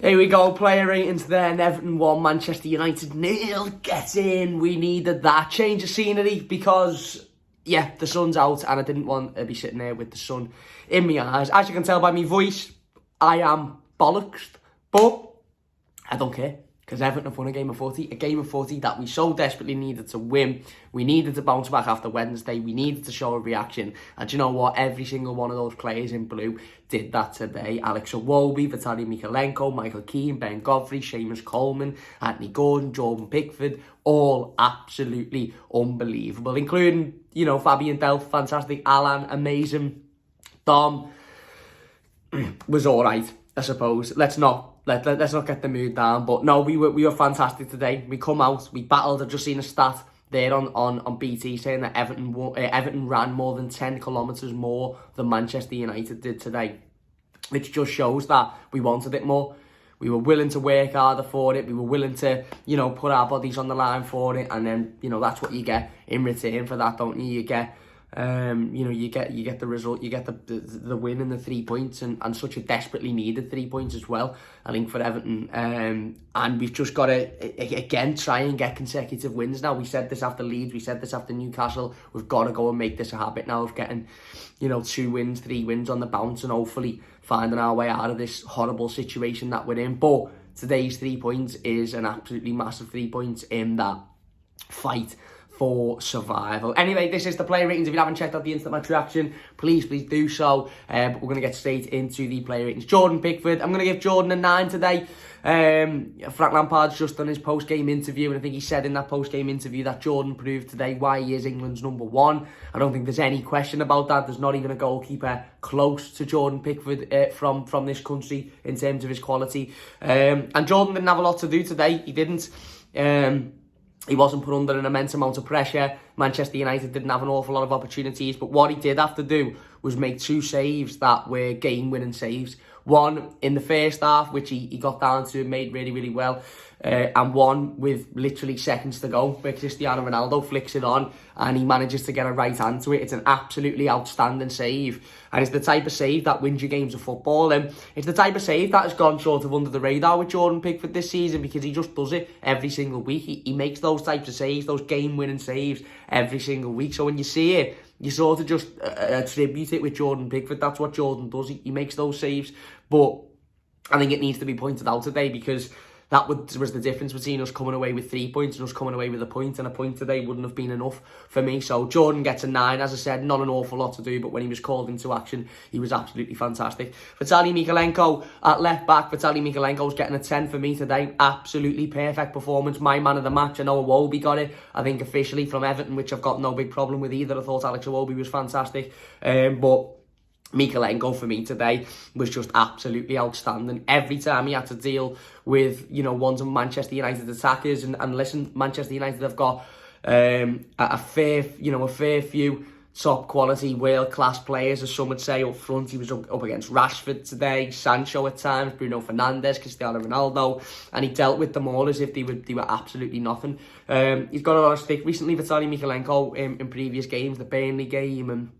Here we go, player ratings there. Everton 1, Manchester United 0. Get in. We needed that change of scenery because, yeah, the sun's out and I didn't want to be sitting there with the sun in my eyes. As you can tell by my voice, I am bollocks, but I don't care because Everton have won a game of footy that we so desperately needed to win. We needed to bounce back after Wednesday. We needed to show a reaction. And do you know what? Every single one of those players in blue did that today. Alex Iwobi, Vitaly Mykolenko, Michael Keane, Ben Godfrey, Seamus Coleman, Anthony Gordon, Jordan Pickford, all absolutely unbelievable, including, you know, Fabien Delph, fantastic, Alan, amazing, Dom was all right, I suppose. Let's not get the mood down, but no, we were fantastic today. We come out, we battled. I've just seen a stat there on BT saying that Everton ran more than 10 kilometres more than Manchester United did today, which just shows that we wanted it more. We were willing to work harder for it. We were willing to, you know, put our bodies on the line for it, and then, you know, that's what you get in return for that, don't you? You get you get the result, you get the win and the 3 points, and such a desperately needed 3 points as well, I think, for Everton. And we've just got to, again, try and get consecutive wins now. We said this after Leeds, we said this after Newcastle. We've got to go and make this a habit now of getting, you know, 2 wins, 3 wins on the bounce, and hopefully finding our way out of this horrible situation that we're in. But today's 3 points is an absolutely massive 3 points in that fight for survival. Anyway, this is the player ratings. If you haven't checked out the instant match reaction, please do so. But we're going to get straight into the player ratings. Jordan Pickford, I'm going to give Jordan a 9 today. Frank Lampard's just done his post-game interview, and I think he said in that post-game interview that Jordan proved today why he is England's number 1. I don't think there's any question about that. There's not even a goalkeeper close to Jordan Pickford from this country in terms of his quality. And Jordan didn't have a lot to do today. He didn't. He wasn't put under an immense amount of pressure. Manchester United didn't have an awful lot of opportunities, but what he did have to do was make 2 saves that were game-winning saves. One in the first half, which he got down to and made really, really well. And one with literally seconds to go, where Cristiano Ronaldo flicks it on and he manages to get a right hand to it. It's an absolutely outstanding save. And it's the type of save that wins you games of football. And it's the type of save that has gone sort of under the radar with Jordan Pickford this season, because he just does it every single week. He makes those types of saves, those game-winning saves every single week. So when you see it, you sort of just attribute it with Jordan Pickford. That's what Jordan does. He makes those saves. But I think it needs to be pointed out today, because that was the difference between us coming away with 3 points and us coming away with a point. And a point today wouldn't have been enough for me. So Jordan gets a 9. As I said, not an awful lot to do, but when he was called into action, he was absolutely fantastic. Vitaly Mykolenko at left back. Vitaly Mykolenko's getting a 10 for me today. Absolutely perfect performance. My man of the match. I know Iwobi got it, I think, officially from Everton, which I've got no big problem with either. I thought Alex Iwobi was fantastic. But Mykolenko for me today was just absolutely outstanding. Every time he had to deal with, you know, one of Manchester United attackers, and listen, Manchester United have got a fair few top quality, world class players, as some would say, up front. He was up against Rashford today, Sancho at times, Bruno Fernandes, Cristiano Ronaldo, and he dealt with them all as if they were absolutely nothing. He's got a lot of stick recently, Vitaly Mykolenko, in previous games, the Burnley game and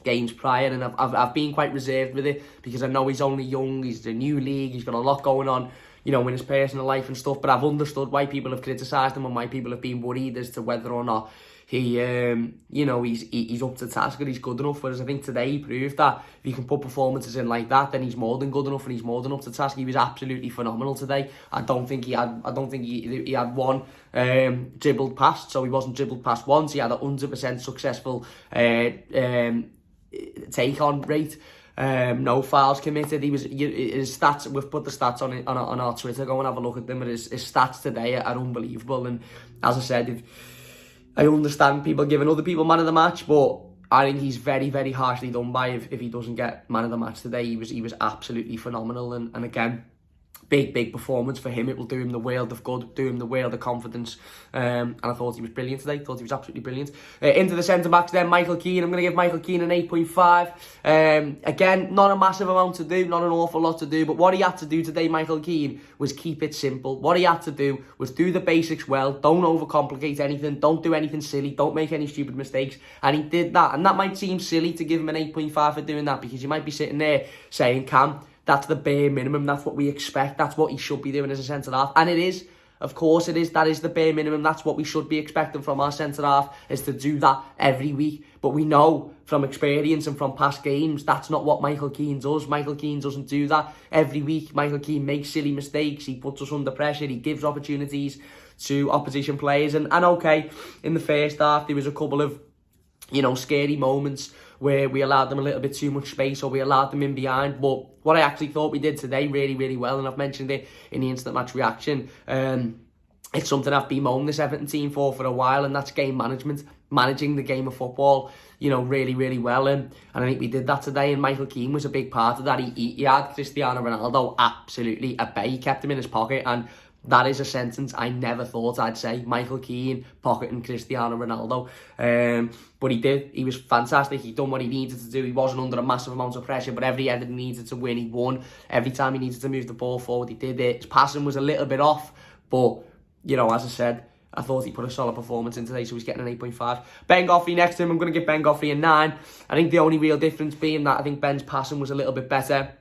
games prior, and I've been quite reserved with it, because I know he's only young, he's a new league, he's got a lot going on, you know, in his personal life and stuff, but I've understood why people have criticised him and why people have been worried as to whether or not he, you know, he's up to task and he's good enough. Whereas I think today he proved that if you can put performances in like that, then he's more than good enough and he's more than up to task. He was absolutely phenomenal today. I don't think he had one dribbled past, so he wasn't dribbled past once. He had a 100% successful take-on rate. No fouls committed. His stats, we've put the stats on our Twitter. Go and have a look at them. His stats today are unbelievable. And as I said, I understand people giving other people man of the match, but I think he's very, very harshly done by if he doesn't get man of the match today. He was absolutely phenomenal, and again, big performance for him. It will do him the world of good, do him the world of confidence. And I thought he was brilliant today. Thought he was absolutely brilliant. Into the centre-backs then, Michael Keane. I'm going to give Michael Keane an 8.5. Again, not a massive amount to do, not an awful lot to do, but what he had to do today, Michael Keane, was keep it simple. What he had to do was do the basics well. Don't overcomplicate anything. Don't do anything silly. Don't make any stupid mistakes. And he did that. And that might seem silly to give him an 8.5 for doing that, because you might be sitting there saying, Cam, That's the bare minimum. That's what we expect. That's what he should be doing as a centre-half. And it is. Of course it is. That is the bare minimum. That's what we should be expecting from our centre-half, is to do that every week. But we know from experience and from past games, that's not what Michael Keane does. Michael Keane doesn't do that every week. Michael Keane makes silly mistakes. He puts us under pressure. He gives opportunities to opposition players. And okay, in the first half, there was a couple of, scary moments where we allowed them a little bit too much space, or we allowed them in behind. But what I actually thought we did today really, really well, and I've mentioned it in the instant match reaction, it's something I've bemoaned this Everton team for a while, and that's game management, managing the game of football, really, really well. And I think we did that today, and Michael Keane was a big part of that. He had Cristiano Ronaldo absolutely at bay. He kept him in his pocket, and that is a sentence I never thought I'd say. Michael Keane pocketing Cristiano Ronaldo. But he did. He was fantastic. He done what he needed to do. He wasn't under a massive amount of pressure, but every header he needed to win, he won. Every time he needed to move the ball forward, he did it. His passing was a little bit off, but, as I said, I thought he put a solid performance in today, so he's getting an 8.5. Ben Godfrey next to him, I'm going to give Ben Godfrey a 9. I think the only real difference being that I think Ben's passing was a little bit better.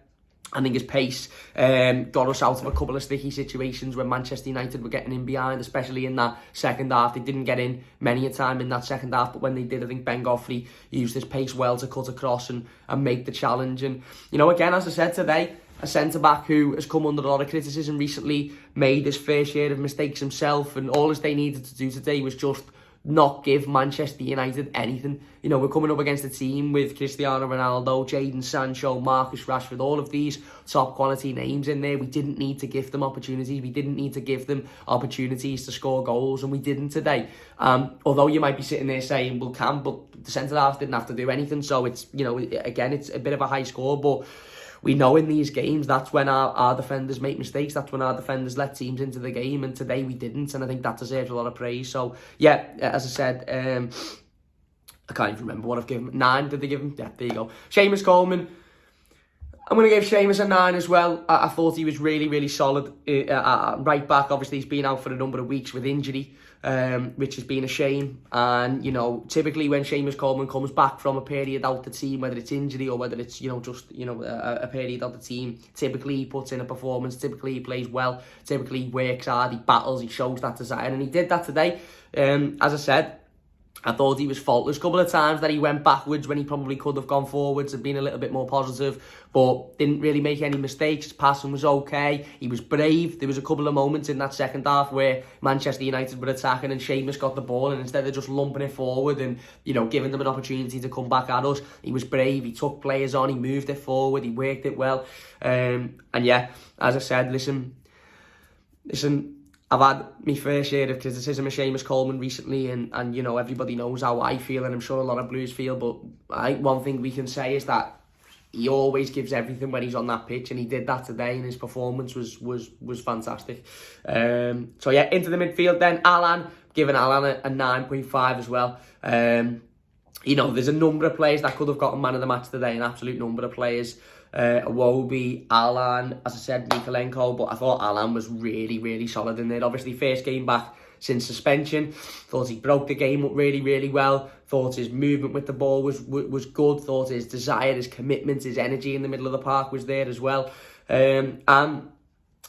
I think his pace got us out of a couple of sticky situations when Manchester United were getting in behind, especially in that second half. They didn't get in many a time in that second half, but when they did, I think Ben Godfrey used his pace well to cut across and make the challenge. And, again, as I said today, a centre-back who has come under a lot of criticism recently, made his fair share of mistakes himself, and all they needed to do today was just not give Manchester United anything. We're coming up against a team with Cristiano Ronaldo, Jadon Sancho, Marcus Rashford, all of these top quality names in there. We didn't need to give them opportunities. We didn't need to give them opportunities to score goals, and we didn't today. Although you might be sitting there saying, well, but the centre-half didn't have to do anything. So it's, again, it's a bit of a high score, but we know in these games that's when our defenders make mistakes. That's when our defenders let teams into the game, and today we didn't, and I think that deserves a lot of praise. So yeah, as I said, I can't even remember what I've given. 9 did they give him? Yeah, there you go. Seamus Coleman, I'm going to give Seamus a 9 as well. I thought he was really, really solid. Right back, obviously he's been out for a number of weeks with injury, which has been a shame. And, typically when Seamus Coleman comes back from a period out the team, whether it's injury or whether it's, just, a period out the team, typically he puts in a performance, typically he plays well, typically he works hard, he battles, he shows that desire, and he did that today. As I said, I thought he was faultless. A couple of times that he went backwards when he probably could have gone forwards and been a little bit more positive, but didn't really make any mistakes. His passing was okay. He was brave. There was a couple of moments in that second half where Manchester United were attacking and Seamus got the ball, and instead of just lumping it forward and, giving them an opportunity to come back at us, he was brave. He took players on. He moved it forward. He worked it well. And yeah, as I said, listen, I've had my fair share of criticism of Seamus Coleman recently, and everybody knows how I feel, and I'm sure a lot of Blues feel, but one thing we can say is that he always gives everything when he's on that pitch, and he did that today, and his performance was fantastic. So yeah, into the midfield then, Alan, giving Alan a 9.5 as well. There's a number of players that could have gotten man of the match today, an absolute number of players. Iwobi, Alan, as I said, Mikalenko, but I thought Alan was really, really solid in there. Obviously, first game back since suspension. Thought he broke the game up really, really well. Thought his movement with the ball was good. Thought his desire, his commitment, his energy in the middle of the park was there as well. And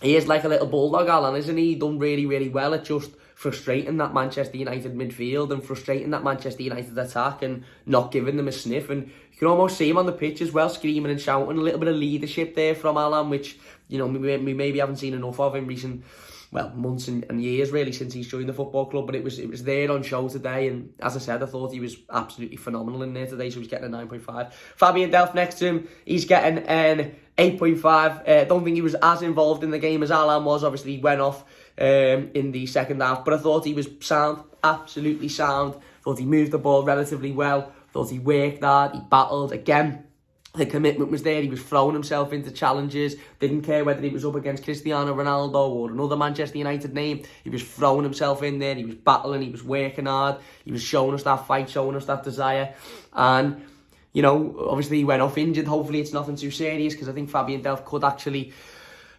he is like a little bulldog, Alan, isn't he? He done really, really well at just frustrating that Manchester United midfield and frustrating that Manchester United attack and not giving them a sniff. And you can almost see him on the pitch as well, screaming and shouting. A little bit of leadership there from Alan, which, we maybe haven't seen enough of in recent, months and years, really, since he's joined the football club. But it was there on show today. And as I said, I thought he was absolutely phenomenal in there today, so he's getting a 9.5. Fabien Delph next to him, he's getting an 8.5. Don't think he was as involved in the game as Alan was. Obviously, he went off in the second half, but I thought he was sound, absolutely sound. Thought he moved the ball relatively well. Thought he worked hard, he battled. Again, the commitment was there. He was throwing himself into challenges. Didn't care whether he was up against Cristiano Ronaldo or another Manchester United name. He was throwing himself in there. He was battling. He was working hard. He was showing us that fight, showing us that desire. And, obviously he went off injured. Hopefully it's nothing too serious, because I think Fabien Delph could actually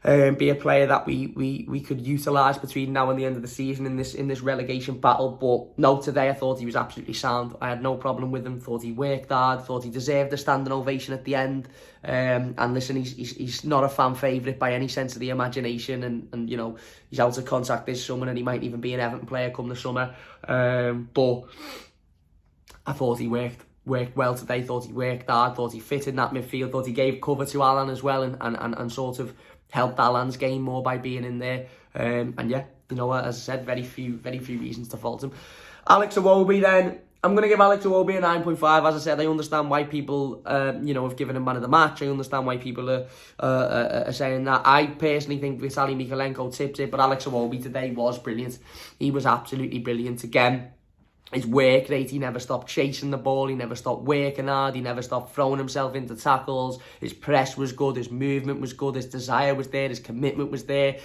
be a player that we could utilise between now and the end of the season in this relegation battle. But no, today I thought he was absolutely sound. I had no problem with him. Thought he worked hard. Thought he deserved a standing ovation at the end. And listen, he's not a fan favourite by any sense of the imagination. And you know, he's out of contract this summer, and he might even be an Everton player come the summer. But I thought he worked well today. Thought he worked hard. Thought he fit in that midfield. Thought he gave cover to Alan as well, and sort of helped Alan's game more by being in there. And yeah, you know, as I said, very few reasons to fault him. Alex Iwobi then. I'm going to give Alex Iwobi a 9.5. As I said, I understand why people, you know, have given him man of the match. I understand why people are saying that. I personally think Vitaly Mykolenko tipped it, but Alex Iwobi today was brilliant. He was absolutely brilliant again. His work rate, he never stopped chasing the ball, he never stopped working hard, he never stopped throwing himself into tackles. His press was good, his movement was good, his desire was there, his commitment was there.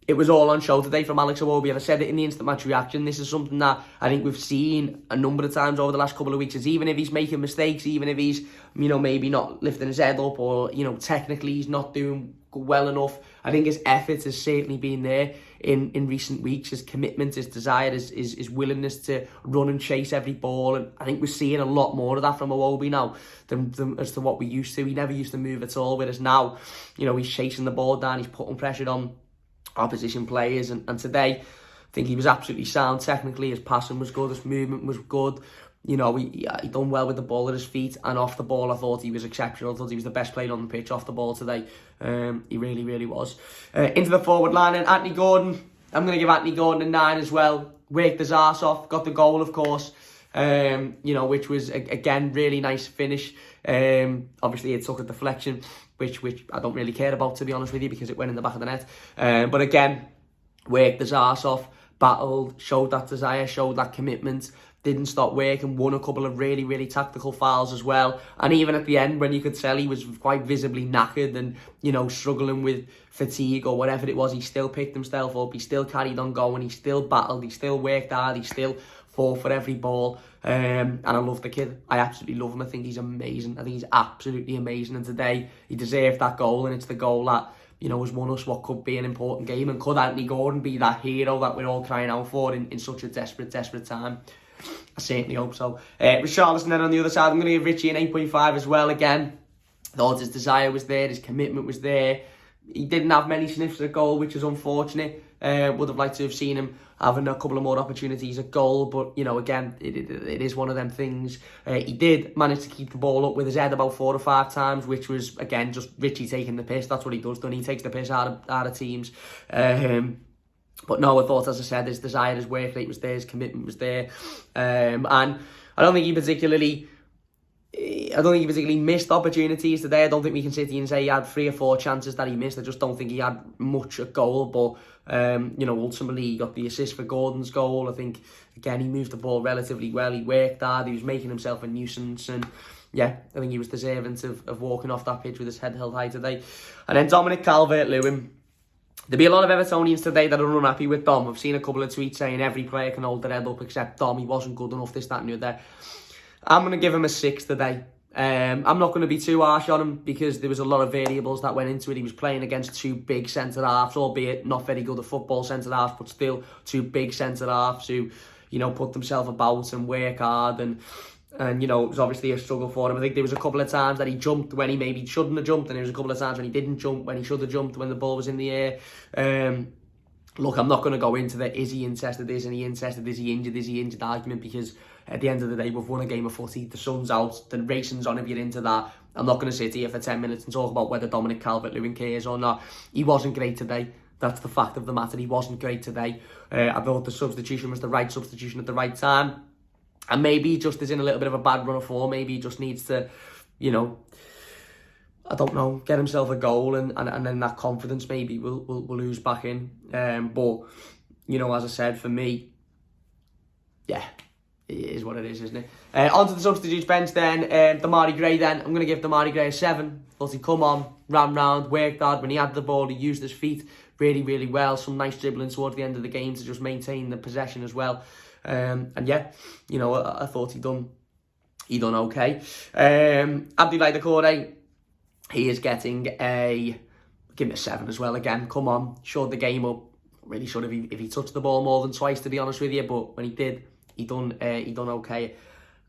It was all on show today from Alex Iwobi, and I said it in the instant match reaction. This is something that I think we've seen a number of times over the last couple of weeks, is even if he's making mistakes, even if he's, you know, maybe not lifting his head up, or, you know, technically he's not doing well enough, I think his effort has certainly been there in recent weeks. His commitment, his desire, his willingness to run and chase every ball, and I think we're seeing a lot more of that from Iwobi now than as to what we used to. He never used to move at all, whereas now, you know, he's chasing the ball down, he's putting pressure on opposition players, and today I think he was absolutely sound technically. His passing was good, his movement was good. You know, he done well with the ball at his feet, and off the ball I thought he was exceptional. I thought he was the best player on the pitch off the ball today. He really, really was. Into the forward line, and Anthony Gordon, I'm going to give Anthony Gordon a 9 as well. Worked his arse off, got the goal of course, you know, which was again really nice finish. Obviously it took a deflection, which I don't really care about, to be honest with you, because it went in the back of the net. But again, worked his arse off, battled, showed that desire, showed that commitment, didn't stop working, won a couple of really, really tactical fouls as well. And even at the end, when you could tell he was quite visibly knackered and, you know, struggling with fatigue or whatever it was, he still picked himself up, he still carried on going, he still battled, he still worked hard, he still fought for every ball. And I love the kid. I absolutely love him. I think he's amazing. I think he's absolutely amazing. And today, he deserved that goal, and it's the goal that, you know, has won us what could be an important game. And could Anthony Gordon be that hero that we're all crying out for in such a desperate time? I certainly hope so. Richarlison then on the other side, I'm going to give Richie an 8.5 as well. Again, thought his desire was there, his commitment was there. He didn't have many sniffs at goal, which is unfortunate. Would have liked to have seen him having a couple of more opportunities at goal, but, you know, again, it is one of them things. He did manage to keep the ball up with his head about 4 or 5 times, which was, again, just Richie taking the piss. That's what he does, he takes the piss out of teams. But no, I thought, as I said, his desire, his work rate was there, his commitment was there. And I don't think he particularly missed opportunities today. I don't think we can sit here and say he had 3 or 4 chances that he missed. I just don't think he had much at goal. But, you know, ultimately he got the assist for Gordon's goal. I think, again, he moved the ball relatively well. He worked hard. He was making himself a nuisance. And, yeah, I think he was deserving of walking off that pitch with his head held high today. And then Dominic Calvert-Lewin. There'll be a lot of Evertonians today that are unhappy with Dom. I've seen a couple of tweets saying every player can hold their head up except Dom. He wasn't good enough, this, that and the other. I'm going to give him a 6 today. I'm not going to be too harsh on him because there was a lot of variables that went into it. He was playing against 2 big centre-halves, albeit not very good at football centre-halves, but still 2 big centre-halves who, you know, put themselves about and work hard. And you know, it was obviously a struggle for him. I think there was a couple of times that he jumped when he maybe shouldn't have jumped, and there was a couple of times when he didn't jump when he should have jumped when the ball was in the air. Look, I'm not going to go into the is he interested, isn't he interested, is he injured argument, because at the end of the day, we've won a game of footy, the sun's out, the racing's on if you're into that. I'm not going to sit here for 10 minutes and talk about whether Dominic Calvert-Lewin cares or not. He wasn't great today. That's the fact of the matter. He wasn't great today. I thought the substitution was the right substitution at the right time. And maybe he just is in a little bit of a bad run of form. Maybe he just needs to, you know, I don't know, get himself a goal, and then that confidence maybe will lose back in. But, you know, as I said, for me, yeah, it is what it is, isn't it? On to the substitutes bench then. Damari Gray then. I'm going to give Damari Gray a 7. Thought he'd come on, ran round, worked hard. When he had the ball, he used his feet really, really well. Some nice dribbling towards the end of the game to just maintain the possession as well. And yeah, you know, I thought he done okay. Abdoulaye Doucouré, he is getting a give him a 7 as well again. Come on, showed the game up. Really should have if he touched the ball more than twice, to be honest with you. But when he did, he done okay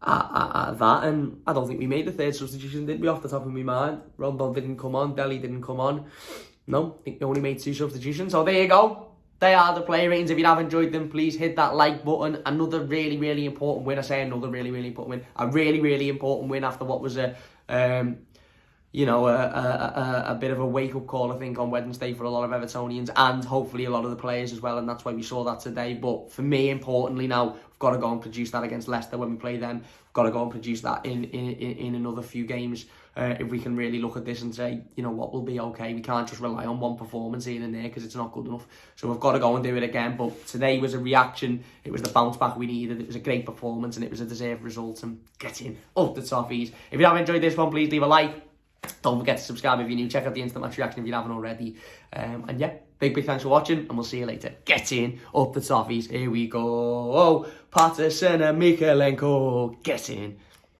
at that. And I don't think we made the third substitution, did we, off the top of my mind? Rondon didn't come on, Dele didn't come on. No, I think we only made 2 substitutions. So there you go. They are the player ratings. If you have enjoyed them, please hit that like button. Another really, really important win. I say another really, really important win. A really, really important win after what was a bit of a wake-up call, I think, on Wednesday for a lot of Evertonians and hopefully a lot of the players as well, and that's why we saw that today. But for me, importantly now, we've got to go and produce that against Leicester when we play them. We've got to go and produce that in another few games if we can really look at this and say, you know what, will be okay. We can't just rely on one performance here and there because it's not good enough. So we've got to go and do it again. But today was a reaction. It was the bounce back we needed. It was a great performance and it was a deserved result. And getting up the toffees. If you have enjoyed this one, please leave a like. Don't forget to subscribe if you're new. Check out the instant match reaction if you haven't already. And yeah, big thanks for watching, and we'll see you later. Get in, up the toffees. Here we go. Oh, Patterson and Mikalenko. Get in.